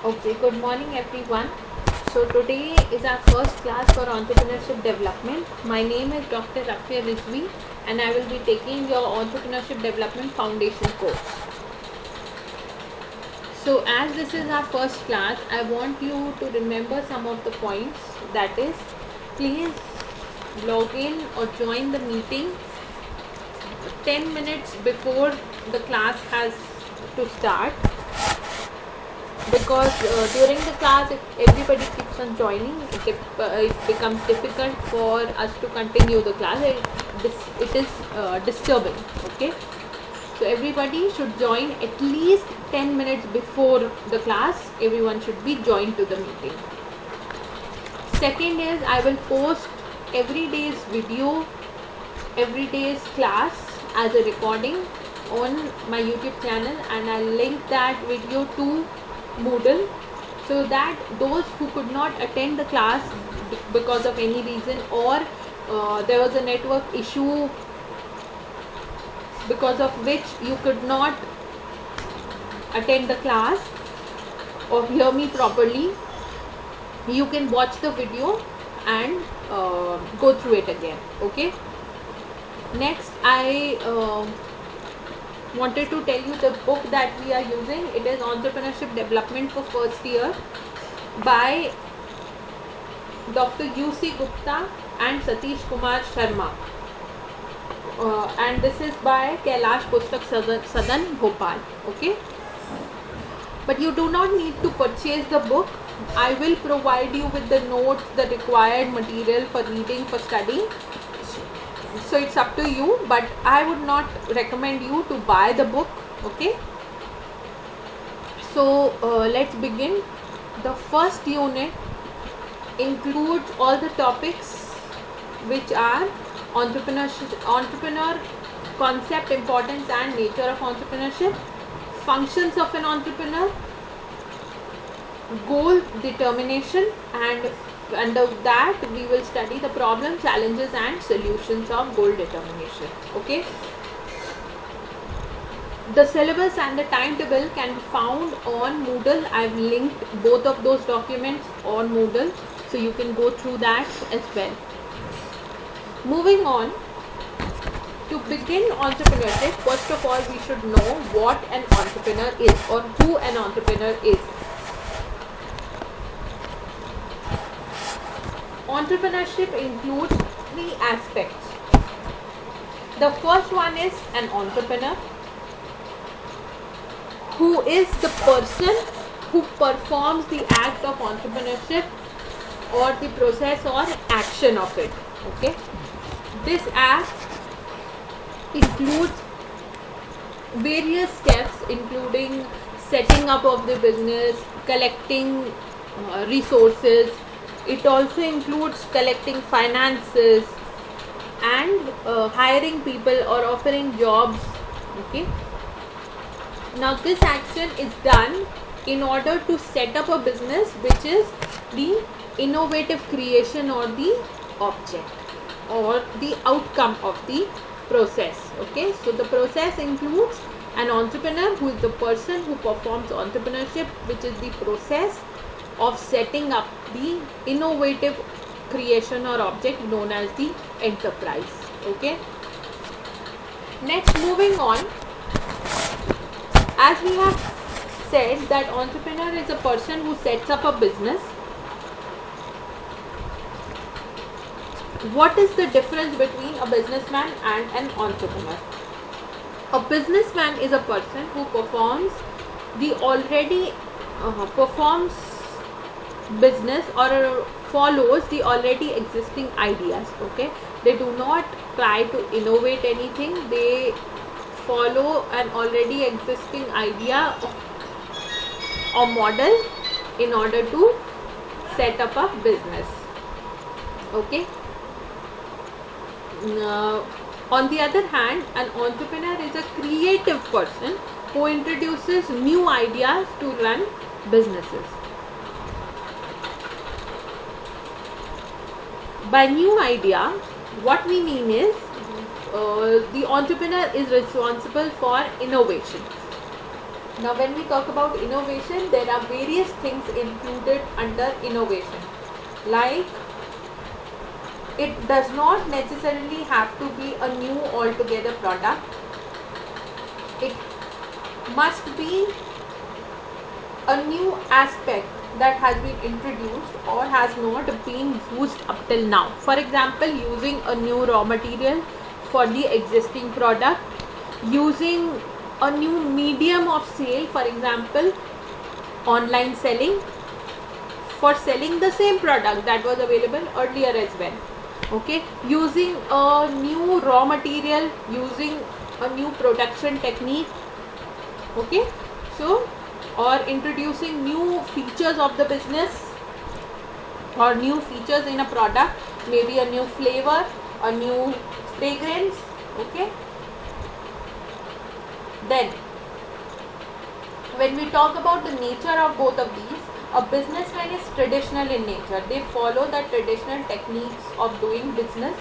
Okay, good morning everyone. So today is our first class for entrepreneurship development. My name is Dr. Rafia Rizvi and I will be taking your entrepreneurship development foundation course. So as this is our first class, I want you to remember some of the points. That is, please log in or join the meeting 10 minutes before the class has to start, because during the class if everybody keeps on joining, it becomes difficult for us to continue the class. It is disturbing. Okay, so everybody should join at least 10 minutes before the class. Everyone should be joined to the meeting. Second is, I will post every day's video, every day's class as a recording on my YouTube channel, and I'll link that video to Moodle, so that those who could not attend the class because of any reason, or there was a network issue because of which you could not attend the class or hear me properly, you can watch the video and go through it again. Okay, next I wanted to tell you the book that we are using. It is Entrepreneurship Development for First Year by Dr. U.C. Gupta and Satish Kumar Sharma, and this is by Kailash Pustak Sadan, Bhopal. Okay, but you do not need to purchase the book. I will provide you with the notes, the required material for reading, for studying. So it's up to you, but I would not recommend you to buy the book. Okay, so let's begin. The first unit includes all the topics which are entrepreneur concept, importance and nature of entrepreneurship, functions of an entrepreneur, goal determination, and under that we will study the problem, challenges and solutions of goal determination. Okay, the syllabus and the timetable can be found on Moodle. I've linked both of those documents on Moodle, so you can go through that as well. Moving on, to begin entrepreneurship, first of all we should know what an entrepreneur is, or who an entrepreneur is. Entrepreneurship includes three aspects. The first one is an entrepreneur, who is the person who performs the act of entrepreneurship or the process or action of it. Okay, this act includes various steps, including setting up of the business, collecting resources. It also includes collecting finances and hiring people or offering jobs. Okay, now this action is done in order to set up a business, which is the innovative creation or the object or the outcome of the process. Okay, so the process includes an entrepreneur, who is the person who performs entrepreneurship, which is the process of setting up the innovative creation or object known as the enterprise. Okay, next, moving on, as we have said that entrepreneur is a person who sets up a business. What is the difference between a businessman and an entrepreneur? A businessman is a person who performs business or follows the already existing ideas. Okay, they do not try to innovate anything. They follow an already existing idea or model in order to set up a business. Okay, on the other hand, an entrepreneur is a creative person who introduces new ideas to run businesses. By new idea, what we mean is the entrepreneur is responsible for innovation. Now when we talk about innovation, there are various things included under innovation. Like, it does not necessarily have to be a new altogether product. It must be a new aspect that has been introduced or has not been used up till now. For example, using a new raw material for the existing product, using a new medium of sale, for example, online selling, for selling the same product that was available earlier as well. Okay, using a new raw material, using a new production technique. Okay, so, or introducing new features of the business or new features in a product, maybe a new flavor, a new fragrance. Okay, then when we talk about the nature of both of these, a businessman is traditional in nature. They follow the traditional techniques of doing business,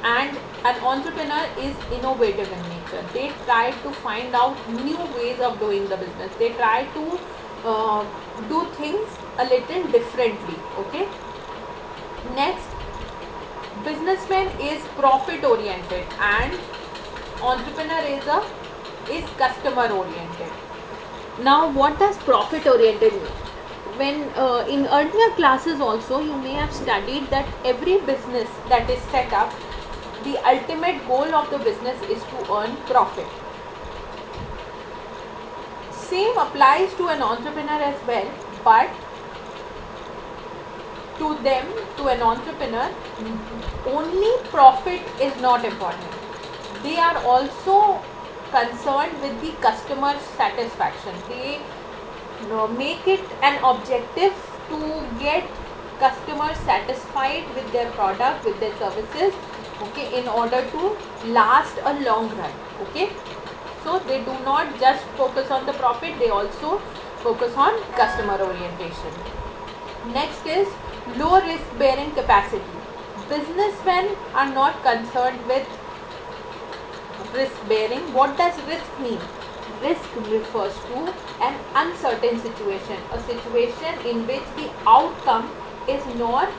and an entrepreneur is innovative in nature. They try to find out new ways of doing the business. They try to do things a little differently. Okay. Next, businessman is profit oriented and entrepreneur is customer oriented. Now, what does profit oriented mean? When in earlier classes also you may have studied that every business that is set up, the ultimate goal of the business is to earn profit. Same applies to an entrepreneur as well, but to them, to an entrepreneur, only profit is not important. They are also concerned with the customer satisfaction. They make it an objective to get customers satisfied with their product, with their services, okay, in order to last a long run. Okay, so they do not just focus on the profit, they also focus on customer orientation. Next is low risk bearing capacity. Businessmen are not concerned with risk bearing. What does risk mean? Risk refers to an uncertain situation, a situation in which the outcome is not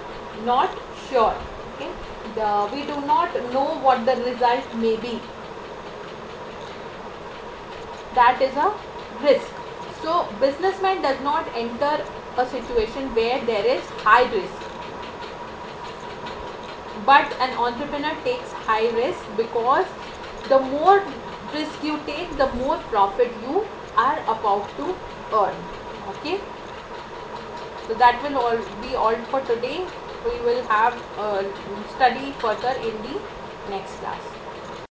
sure. Okay, we do not know what the result may be. That is a risk. So businessman does not enter a situation where there is high risk, but an entrepreneur takes high risk, because the more risk you take, the more profit you are about to earn. Okay, so that will all be all for today. We will have study further in the next class.